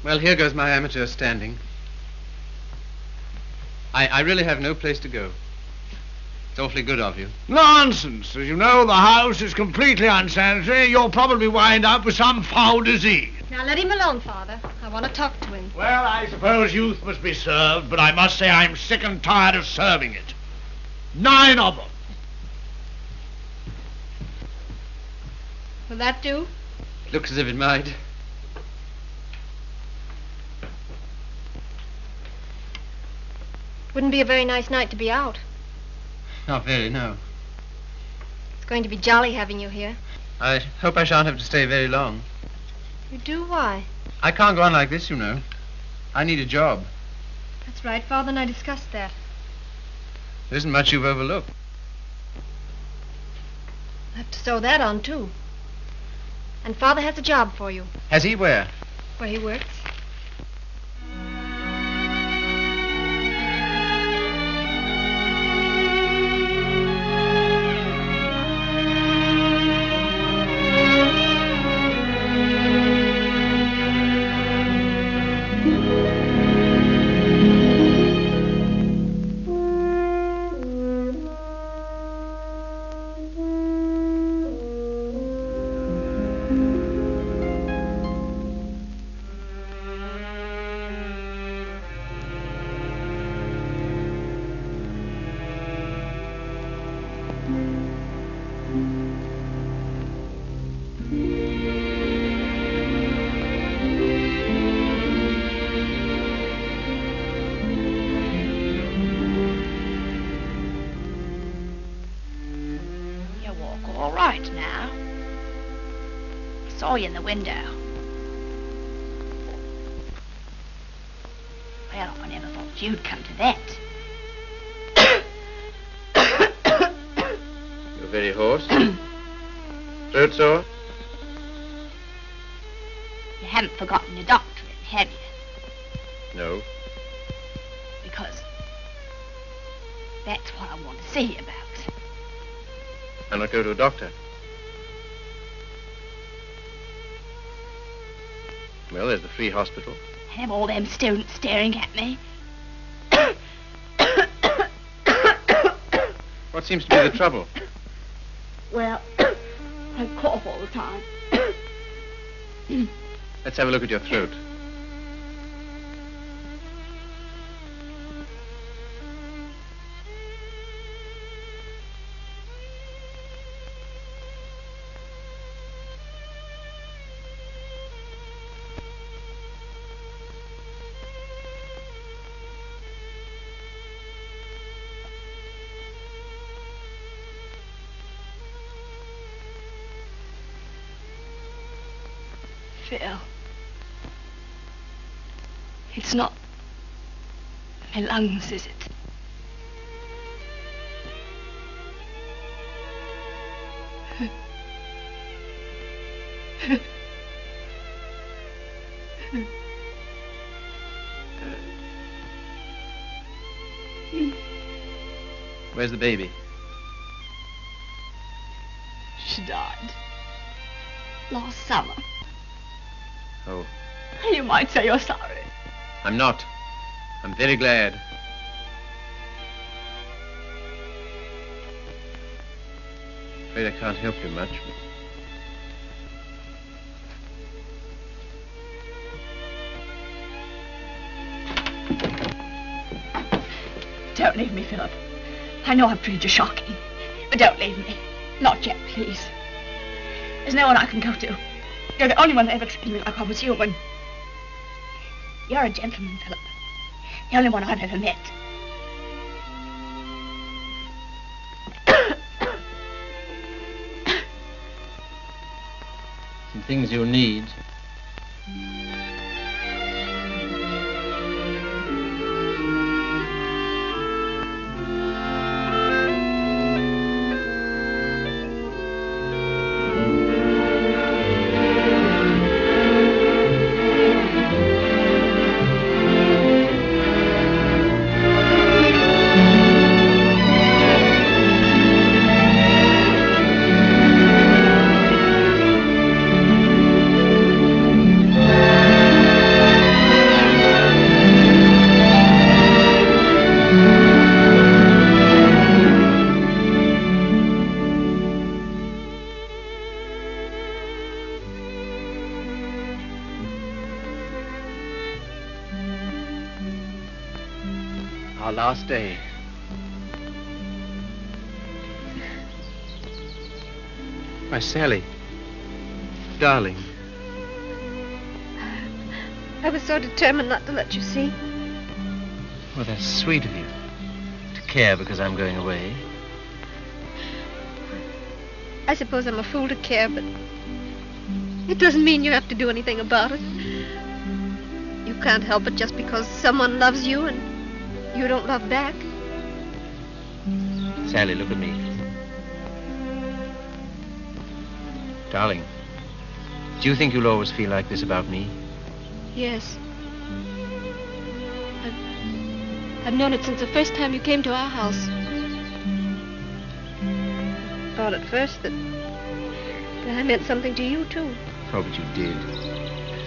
here goes my amateur standing. I really have no place to go. It's awfully good of you. Nonsense. As you know, the house is completely unsanitary. You'll probably wind up with some foul disease. Now let him alone, Father. I want to talk to him. Well, I suppose youth must be served, but I must say I'm sick and tired of serving it. 9 of them. Will that do? Looks as if it might. Wouldn't be a very nice night to be out. Not very, no. It's going to be jolly having you here. I hope I shan't have to stay very long. You do? Why? I can't go on like this, you know. I need a job. That's right. Father and I discussed that. There isn't much you've overlooked. I have to sew that on, too. And Father has a job for you. Has he? Where? Where he works. In the window. Well, I never thought you'd come to that. You're very hoarse. Throat sore? You haven't forgotten your doctorate, have you? No. Because that's what I want to see you about. I'll not go to a doctor. Well, there's the free hospital. Have all them students staring at me. What seems to be the trouble? Well, I cough all the time. Let's have a look at your throat. Phil, it's not my lungs, is it? Where's the baby? She died last summer. Oh, You might say you're sorry. I'm not. I'm very glad. Afraid I can't help you much, but... Don't leave me, Philip. I know I've treated you shocking, but don't leave me. Not yet, please. There's no one I can go to. You're the only one that ever treated me like I was human. You're a gentleman, Philip. The only one I've ever met. Some things you'll need. Our last day. Why, Sally. Darling. I was so determined not to let you see. Well, that's sweet of you. To care because I'm going away. I suppose I'm a fool to care, but it doesn't mean you have to do anything about it. You can't help it just because someone loves you and you don't love back. Sally, look at me. Darling, do you think you'll always feel like this about me? Yes. I've known it since the first time you came to our house. Thought at first that I meant something to you, too. Oh, but you did.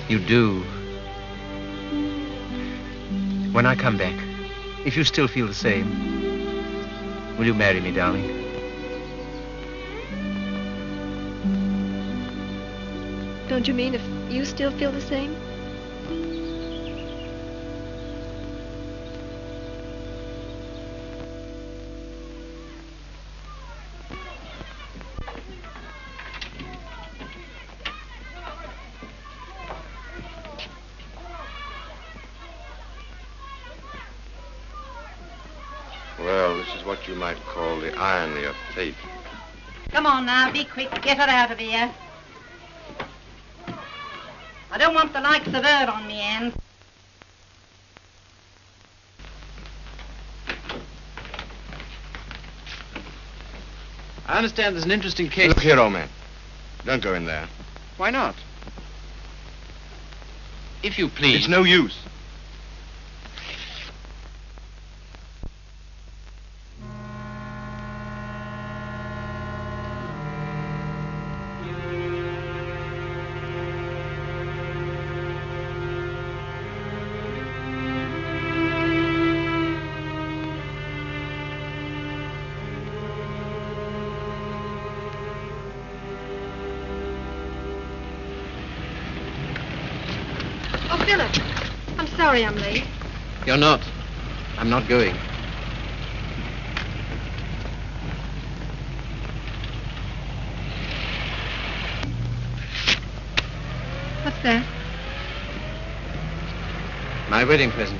You do. When I come back, if you still feel the same, will you marry me, darling? Don't you mean if you still feel the same? Well, this is what you might call the irony of fate. Come on now, be quick. Get her out of here. I don't want the likes of her on me end. I understand there's an interesting case... Look here, old man. Don't go in there. Why not? If you please. It's no use. Oh, Philip. I'm sorry I'm late. You're not. I'm not going. What's that? My wedding present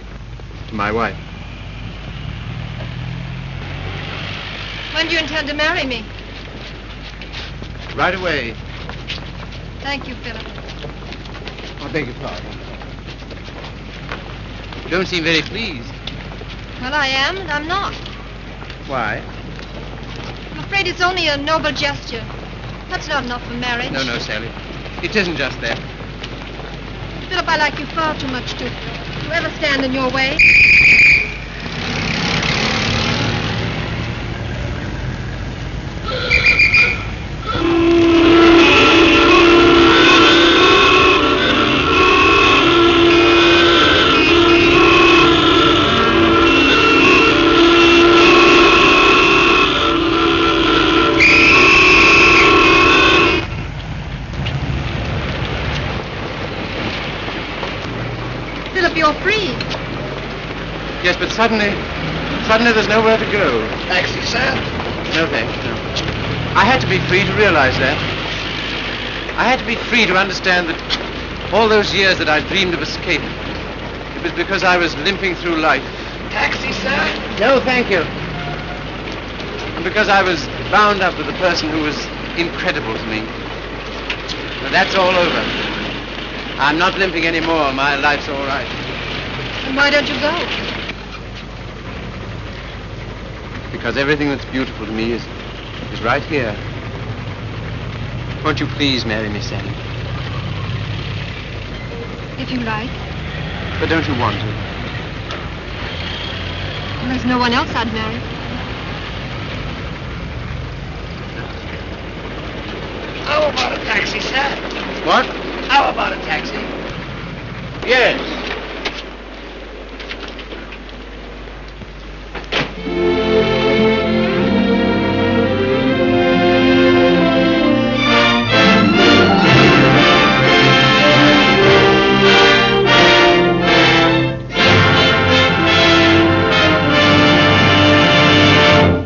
to my wife. When do you intend to marry me? Right away. Thank you, Philip. I beg your pardon. You don't seem very pleased. Well, I am, and I'm not. Why? I'm afraid it's only a noble gesture. That's not enough for marriage. No, Sally. It isn't just that. Philip, I like you far too much to ever stand in your way. You're free. Yes, but suddenly there's nowhere to go. Taxi, sir? No, thanks, no. I had to be free to realize that. I had to be free to understand that all those years that I dreamed of escape, it was because I was limping through life. Taxi, sir? No, thank you. And because I was bound up with a person who was incredible to me. But that's all over. I'm not limping anymore. My life's all right. And why don't you go? Because everything that's beautiful to me is right here. Won't you please marry me, Sally? If you like. But don't you want to? Well, there's no one else I'd marry. How about a taxi, sir? What? How about a taxi? Yes.